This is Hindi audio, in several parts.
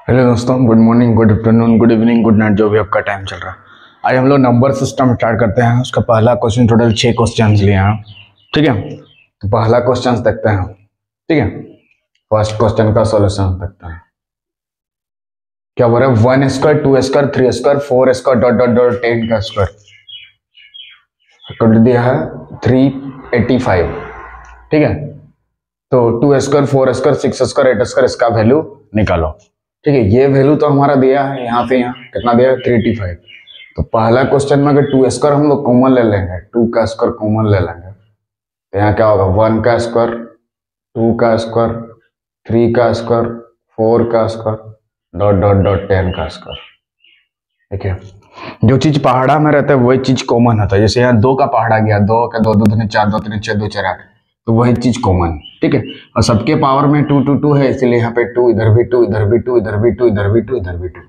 हेलो दोस्तों, good morning, good afternoon, good evening, good night, जो भी आपका टाइम चल रहा है। आज हम लोग नंबर सिस्टम स्टार्ट करते हैं। उसका पहला क्वेश्चन, टोटल 6 क्वेश्चन लिए हैं। ठीक है, तो पहला क्वेश्चन देखते हैं। ठीक है, फर्स्ट क्वेश्चन का सॉल्यूशन देखते हैं। क्या बोल रहा है? 1 square, 2 square, 3 square, 4 square dot dot dot 10 का स्क्वायर टोटल दिया है 385। ठीक है, तो 2 स्क्वायर, 4 स्क्वायर, 6 स्क्वायर, 8 स्क्वायर, इसका वैल्यू निकालो। ठीक है, ये वैल्यू तो हमारा दिया है यहाँ पे, यहाँ कितना दिया है 385। तो पहला क्वेश्चन में अगर 2 स्क्वायर हम लोग कॉमन ले लेंगे, 2 का स्क्वायर कॉमन ले लेंगे, तो यहाँ क्या होगा? 1 का स्क्वायर, 2 का स्क्वायर, 3 का स्क्वायर, 4 का स्क्वायर डॉट डॉट डॉट 10 का स्क्वायर। ठीक है, जो चीज पहाड़ा में रहता है वही चीज कॉमन होता है। जैसे यहाँ 2 का पहाड़ा गया, 2 का 2 2 3 4, 2 3 6, 2 4 8, तो वही चीज कॉमन। ठीक है, और सबके पावर में 2 2 2 है, इसलिए यहाँ पे 2, इधर भी 2, इधर भी 2, इधर भी 2, इधर भी 2, इधर भी 2।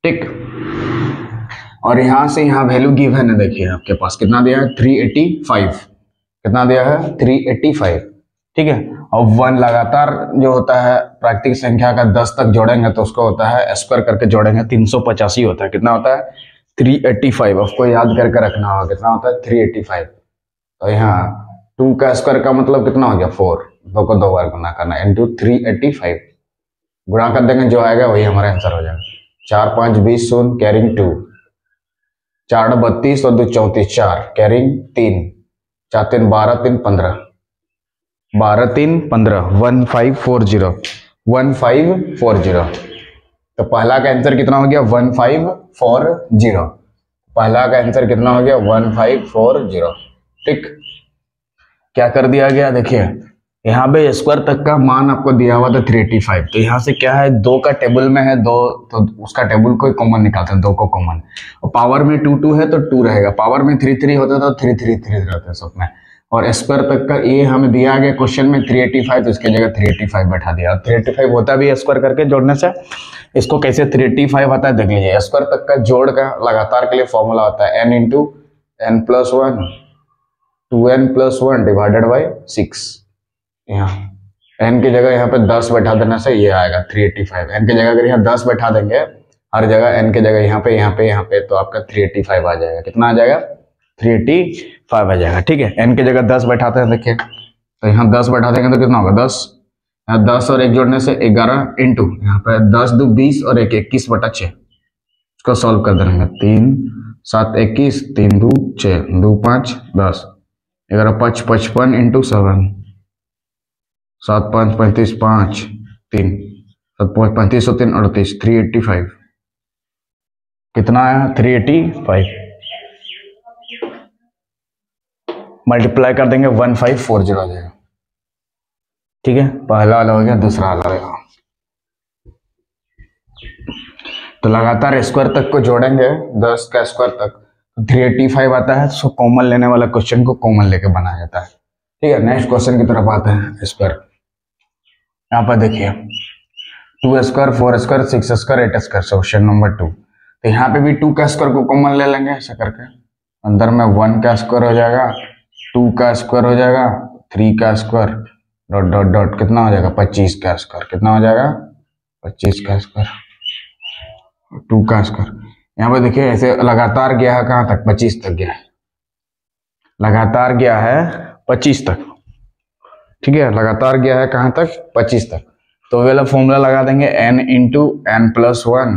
ठीक, और यहां से यहाँ वैल्यू गिवन है। देखिए आपके पास कितना दिया है? 385। कितना दिया है? 385। ठीक है, और 1 लगातार जो होता है प्राकृतिक संख्या का 10 तक जोड़ेंगे तो उसको होता है स्क्वायर करके जोड़ेंगे 385 होता है। कितना होता है? 385। उसको याद करके रखना होगा, कितना होता है? 385। तो यहाँ 2 का स्क्वायर का मतलब कितना हो गया? 4। 2 को 2 बार गुना करना, इंटू 385 गुणा कर देंगे, जो आएगा वही हमारा आंसर हो जाएगा। 4 5 20 शून्य कैरिंग 2, 4 32 और 2 34, 4 कैरिंग 3, 4 3 12, 3 15, 12 3 15, 1540, 1540। तो पहला का आंसर कितना हो गया? 1540। पहला का आंसर कितना हो गया? 1540। ठीक, क्या कर दिया गया? देखिए यहाँ पे स्क्वायर तक का मान आपको दिया हुआ था 385। तो यहाँ से क्या है? 2 का टेबल में है 2, तो उसका टेबल को कॉमन निकालते हैं, 2 को कॉमन। और पावर में 2 2 है तो 2 रहेगा, पावर में 3 3 होता था तो 3 3 3 रहते हैं सब में। और स्क्वायर तक का ये हमें दिया गया क्वेश्चन में 385, तो इसकी जगह 385 बैठा दिया। 385 होता भी स्क्वायर करके जोड़ने से। इसको कैसे 385 आता है देख लीजिए। स्क्वायर तक का जोड़ का लगातार के लिए फॉर्मूला होता है n into n plus 1, 2n plus 1 divided by 6। यहाँ n की जगह यहाँ पे 10 बैठा देने से ये आएगा 385। n की जगह अगर यहाँ 10 बैठा देंगे हर जगह, n की जगह यहाँ पे यहाँ पे यहाँ पे, तो आपका 385 आ जाएगा। कितना आ जाएगा? 385 आ जाएगा। ठीक है, n की जगह 10 बैठाते हैं। देखिए तो यहाँ 10 बैठा देंगे तो कितना होगा? 10, यहाँ 10 और 1 जोड़ने से 11, इंटू यहाँ पे 10 2 20 और 1 21/6। इसको सॉल्व कर देंगे। 3 7 21, 3 2 6, 2 5 10, 11 5 55 इंटू 7, 7 5 35, 5 3 7 5 35 और 3 38, 385। कितना आया? 385 मल्टीप्लाई कर देंगे 1540 आ जाएगा। ठीक है, पहला वाला हो गया, दूसरा वाला रहेगा। तो लगातार स्क्वायर तक को जोड़ेंगे 10 का स्क्वायर तक, तो 385 आता है। सो कॉमन लेने वाला क्वेश्चन को कॉमन लेके बनाया जाता है। ठीक है, नेक्स्ट क्वेश्चन की तरफ आते हैं। स्क्वायर यहाँ पर देखिए 2 square, 4 square, 6 square, 8 square, question number 2। तो यहाँ पे भी 2 का स्क्वायर को कॉमन ले लेंगे ऐसा करके। अंदर में 1 का स्क्वायर हो जाएगा, 2 का स्क्वायर हो जाएगा, 3 का स्क्वायर डॉट डॉट डॉट कितना हो जाएगा? 25 का स्क्वायर। कितना हो जाएगा? 25 का स्क्वायर, 2 का स्क्वायर। यहाँ पे देखिए ऐसे लगातार गया है कहाँ तक? 25 तक गया है, लगातार गया है 25 तक। ठीक है, लगातार गया है कहाँ तक? 25 तक। तो वाला फॉर्मूला लगा देंगे n into n plus 1,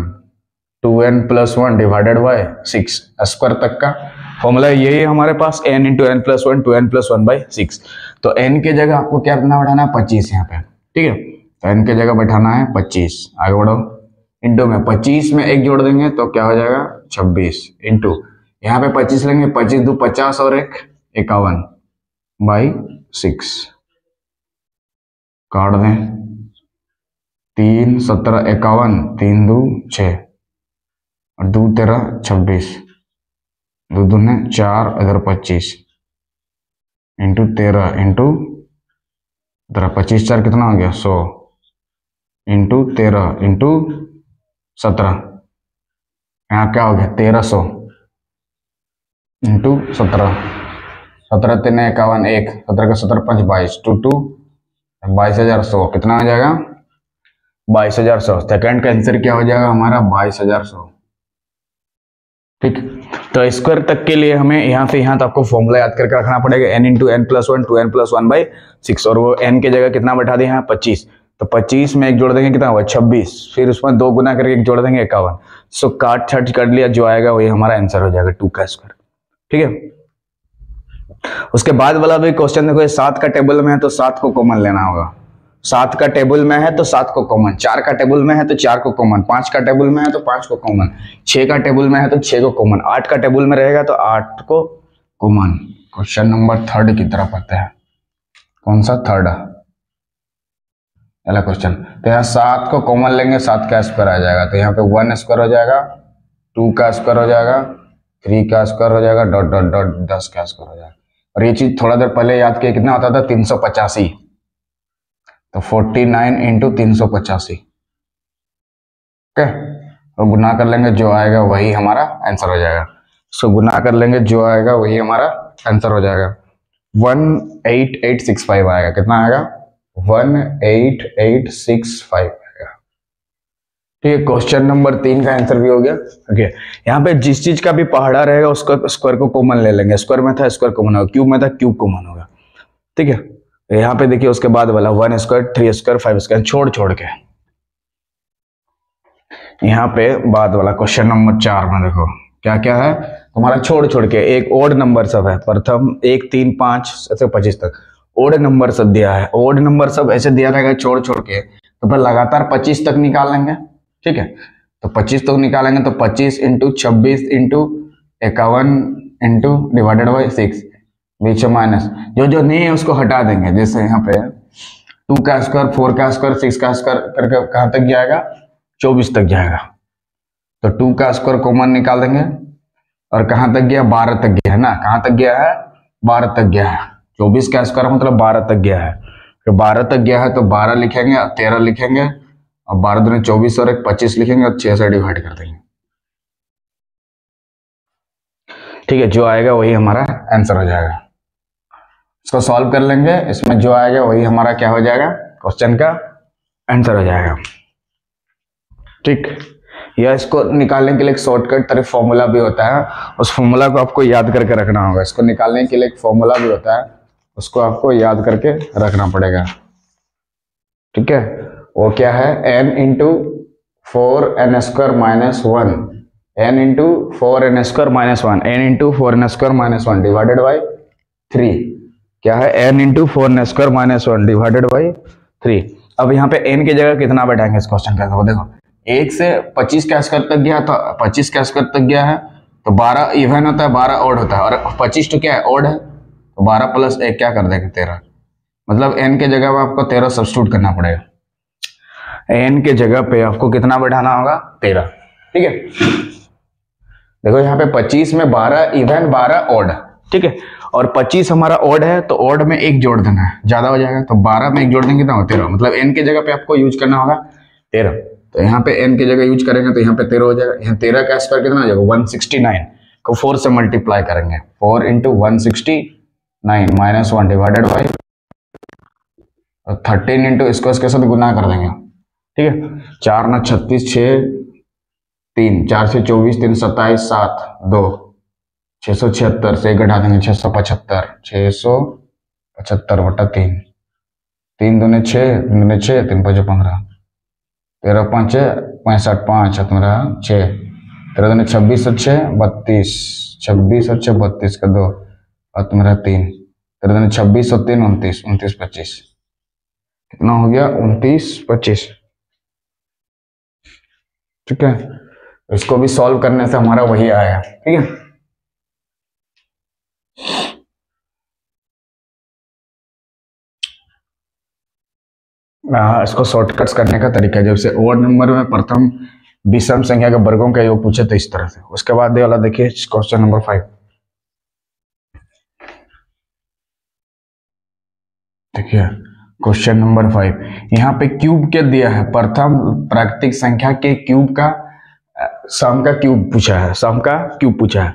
2n plus 1 divided by 6। Square तक का फॉर्मूला यही है हमारे पास, n into n plus 1, 2n plus 1 by 6। तो n के जगह आपको क्या बैठाना है? 25 यहाँ पे। ठीक है, तो n के जगह बैठाना है 25। आगे बढ़ो, इंटू में 25 में 1 जोड़ देंगे तो क्या हो जाएगा? 26, इंटू यहाँ पे 25 लेंगे, 25 2 50 और 1 51 बाई 6। काट दें, 3 17 51, 3 2 6 और 2 13 26, 2 दूने 4, इधर 25 इंटू 13 इंटू 25 4 कितना हो गया? 100 इंटू 13 इंटू 17, यहाँ क्या हो गया? 1300 इंटू 17, 17 3 51, 1 17 का 17 5 22, 2 22 22,100 कितना आ जाएगा? 22,100। सेकंड का आंसर क्या हो जाएगा हमारा 22,100। ठीक, तो स्क्वायर तक के लिए हमें यहाँ से यहाँ तक आपको फॉर्मूला याद करके रखना पड़ेगा, n into n plus one 2n+1/6, और वो n की जगह कितना बैठा दिया है 25, तो 25 में एक जोड़ देंगे कितना हुआ 26, फिर उसमें 2 गुना करके एक जोड़ देंगे 51। सो काट छट कर लिया, जो आएगा वही हमारा आंसर हो जाएगा 2 का स्क्वायर। ठीक है, उसके बाद वाला भी क्वेश्चन देखो, 7 का टेबल में है तो 7 को कॉमन लेना होगा। 7 का टेबल में है तो 7 को कॉमन, 4 का टेबल में है तो 4 को कॉमन, 5 का टेबल में है तो 5 को कॉमन, 6 का टेबल में है तो 6 को कॉमन, 8 का टेबल में रहेगा तो 8 को कॉमन। क्वेश्चन नंबर 3 की तरफ आते हैं। कौन सा 3? पहला क्वेश्चन, तो यहाँ 7 को कॉमन लेंगे, 7 का स्क्वायर आ जाएगा, तो यहाँ पे 1 स्क्वायर हो जाएगा, 2 का स्क्वायर हो जाएगा, 3 का स्क्वायर हो जाएगा, डॉट डॉट डॉट 10 का स्क्वायर हो जाएगा। और ये चीज थोड़ा देर पहले याद किया, कितना होता था 385, तो 49 इंटू 385। ठीक है, और गुना कर लेंगे, जो आएगा वही हमारा आंसर हो जाएगा। सो गुना कर लेंगे, जो आएगा वही हमारा आंसर हो जाएगा। 18865 आएगा। कितना आएगा 18865 आएगा। ठीक है, क्वेश्चन नंबर 3 का आंसर भी हो गया। ओके, यहाँ पे जिस चीज का भी पहाड़ा रहेगा उसका स्क्वायर को कॉमन ले लेंगे। स्क्वायर में था स्क्वायर कॉमन होगा, क्यूब में था क्यूब कॉमन होगा। ठीक है, यहाँ पे देखिए उसके बाद वाला 1 स्क्वायर 3 स्क्वायर 5 स्क्वायर छोड़ छोड़ के, यहाँ पे बाद वाला क्वेश्चन नंबर 4 में देखो क्या क्या है तुम्हारा, छोड़ छोड़ के। एक ओड नंबर सब है, प्रथम 1 3 5 ऐसे 25 तक ओड नंबर सब दिया है। ओड नंबर सब ऐसे दिया रहेगा छोड़ छोड़ के, तो फिर लगातार 25 तक निकाल लेंगे। ठीक है, तो 25 तक निकालेंगे तो 25 into 26 into 51 into divided by 6, बीच में माइनस, जो नहीं है उसको हटा देंगे। जैसे यहाँ पे 2 का स्क्वायर 4 का स्क्वायर 6 का स्क्वायर करके कहाँ तक जाएगा 24 तक जाएगा, तो 2 का स्क्वायर कॉमन निकाल देंगे, और कहाँ तक गया 12 तक गया है ना, कहाँ तक गया है 12 तक गया है। 24 का स्क्वायर मतलब 12 तक गया है, तो 12 तक गया है तो 12 लिखेंगे और 13 लिखेंगे, और 12 दूनी 24 और 1 25 लिखेंगे और 6 से डिवाइड कर देंगे। ठीक है, जो आएगा वही हमारा आंसर हो जाएगा। इसको सॉल्व कर लेंगे, इसमें जो आएगा वही हमारा क्या हो जाएगा क्वेश्चन का आंसर हो जाएगा। ठीक, या इसको निकालने के लिए एक शॉर्टकट तरह फॉर्मूला भी होता है, उस फॉर्मूला को आपको याद करके रखना होगा। इसको निकालने के लिए एक फॉर्मूला भी होता है, उसको आपको याद करके रखना पड़ेगा। ठीक है, वो क्या है n into 4n square minus 1, n into 4n square minus 1, n into 4n square minus 1 divided by 3। क्या है n into 4n square minus 1 divided by 3। अब यहाँ पे n की जगह कितना बैठाएंगे इस क्वेश्चन का, देखो 1 से 25 का स्क्वायर तक गया, तो 25 का स्क्वायर तक गया है तो 12 इवन होता है, 12 ऑड होता है, और 25 तो क्या है ऑड है, तो 12 प्लस 1 क्या कर देंगे 13, मतलब n के जगह पे आपको 13 सब्स्टिट्यूट करना पड़ेगा। n के जगह पे आपको कितना बैठाना होगा 13। ठीक है, देखो यहाँ पे 25 में 12 इवन 12 ऑड। ठीक है, और 25 हमारा ऑड है तो ऑड में 1 जोड़ देना है, ज्यादा हो जाएगा, तो 12 में 1 जोड़ देंगे तो 13, मतलब n के जगह पे आपको यूज करना होगा 13। तो यहाँ पे n की जगह यूज करेंगे तो यहाँ पे 13 हो जाएगा। यहाँ 13 का स्क्वायर कितना हो जाएगा 169 को 4 से मल्टीप्लाई करेंगे, 4 into 169 minus 1 divided by 13 into इसको इसके साथ गुना कर देंगे। ठीक है, 4 9 36 6 3 4 से 24 3 27 7 2 676 से एक घटा देंगे 675 675 बटा 3 3 दूने 6 दूने 6 3 5 15 13 5 65 5 तुम्हारा 6 13 दूने 26 और 6 32 26 और 6 32 का 2 और तुम्हारा 3 13 दूने 26 और 3 29 29 25 कितना हो गया 29 25। ठीक है, इसको भी सॉल्व करने से हमारा वही आया। ठीक है, इसको शॉर्टकट्स करने का तरीका, जैसे ओड नंबर में प्रथम विषम संख्या के वर्गों का योग पूछे तो इस तरह से। उसके बाद ये वाला देखिए क्वेश्चन नंबर 5, देखिए क्वेश्चन नंबर 5, यहाँ पे क्यूब के दिया है, प्रथम प्राकृतिक संख्या के क्यूब का सम का क्यूब पूछा है, सम का क्यूब पूछा है।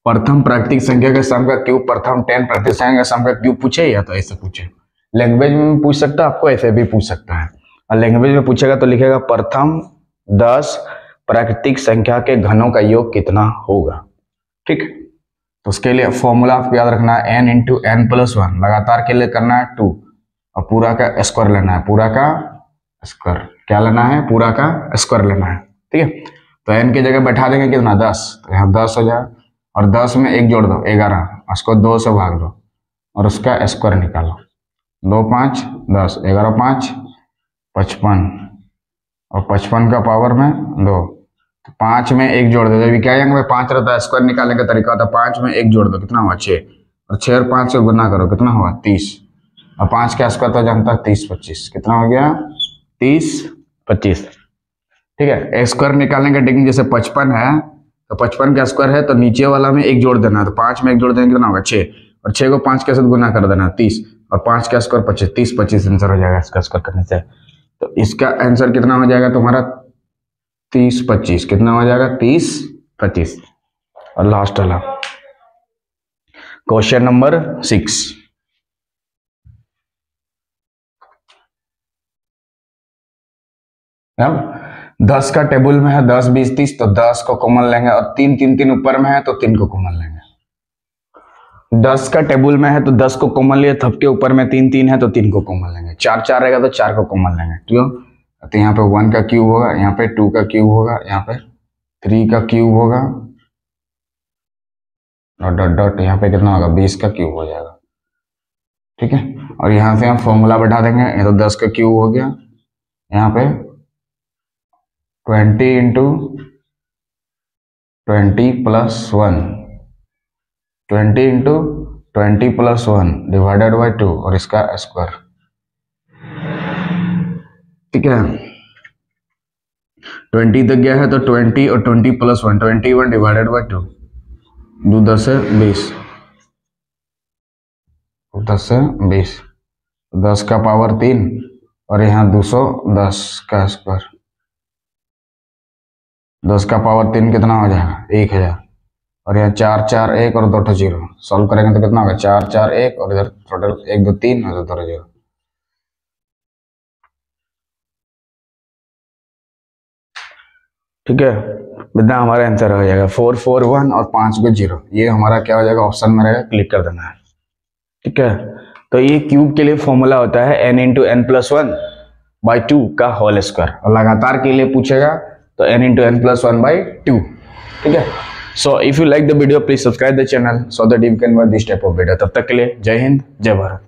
प्रथम प्राकृतिक संख्या के सम का क्यूब, प्रथम 10 प्राकृतिक संख्या के सम का क्यूब पूछे, या तो ऐसे पूछे। लैंग्वेज में पूछ सकता है, आपको ऐसे भी पूछ सकता है। और लैंग्वेज में पूछेगा तो लिखेगा प्रथम 10 प्राकृतिक संख्या के घनों का योग कितना होगा। ठीक, तो उसके लिए फॉर्मूला आपको याद रखना है n into n plus one, लगातार के लिए करना है 2 और पूरा का स्क्वायर लेना है, पूरा का स्क्वायर क्या लेना है, पूरा का स्क्वायर लेना है। ठीक है, तो n की जगह बैठा देंगे कितना 10, तो यहाँ 10 हो जाए और 10 में 1 जोड़ दो 11, उसको 2 से भाग दो और उसका स्क्वायर निकालो। 2 5 10, 11 5 55 और 55 का पावर में 2, तो 5 में 1 जोड़ दो, जब क्या अंक में 5 रहता है स्क्वायर निकालने का तरीका होता है 5 में 1 जोड़ दो, कितना हुआ 6, और 6 और 5 से गुना करो कितना हुआ 30, और 5 का स्क्वायर तो जानता है 30 25, कितना हो गया 30 25। ठीक है, स्क्वायर निकालने का टेक्निक जैसे 55 है तो 55 का स्क्वायर है तो नीचे वाला में 1 जोड़ देना है, तो 5 में 1 जोड़ देना कितना होगा 6, और 6 को 5 के साथ गुना कर देना 30, और 5 का स्क्वायर 25, 30 25 आंसर हो जाएगा इसका स्क्वायर करने से। तो इसका आंसर कितना हो जाएगा तुम्हारा 30 25, कितना हो जाएगा 30 25। और लास्ट वाला क्वेश्चन नंबर 6, अब 10 का टेबल में है 10 20 30, तो 10 को कॉमन लेंगे और 3 3 3 ऊपर में है तो 3 को कॉमन लेंगे। 10 का टेबल में है तो 10 को कॉमन लिए, सबके ऊपर में 3 3 है तो 3 को कॉमन लेंगे, 4 4 रहेगा तो 4 को कॉमन लेंगे। क्यों, तो यहाँ पे 1 का क्यूब होगा, यहाँ पे 2 का क्यूब होगा, यहाँ पे 3 का क्यूब होगा और डॉट डॉट यहाँ पे कितना होगा 20 का क्यूब हो जाएगा। ठीक है, और यहाँ से हम फॉर्मूला बैठा देंगे, ये तो 10 का क्यूब हो गया, यहाँ पे 20 into 20 plus 1, 20 into 20 plus 1 divided by 2 और इसका स्क्वायर। ठीक है, 20 तक गया है तो 20 और 20 प्लस 1 21 डिवाइडेड बाई 2, 2 10 से 20, 10 से 20, 10 का पावर 3 और यहाँ 210 का स्क्वायर, 10 का पावर 3 कितना हो जाएगा 1000, और यहाँ 4 4 1 और 2 0, सॉल्व करेंगे तो कितना होगा 4 4 1 और इधर टोटल 1 2 3 और 2 0। ठीक है, इतना हमारा आंसर हो जाएगा 4 4 1 और 5 को 0, ये हमारा क्या हो जाएगा ऑप्शन में रहेगा, क्लिक कर देना है। ठीक है, तो ये क्यूब के लिए फॉर्मूला होता है n into n plus 1 by 2 का होल स्क्वायर, और लगातार के लिए पूछेगा तो n into n plus 1 by 2। ठीक है, so if you like the video please subscribe the channel so that you can watch this type of video. तब तक के लिए जय हिंद जय भारत।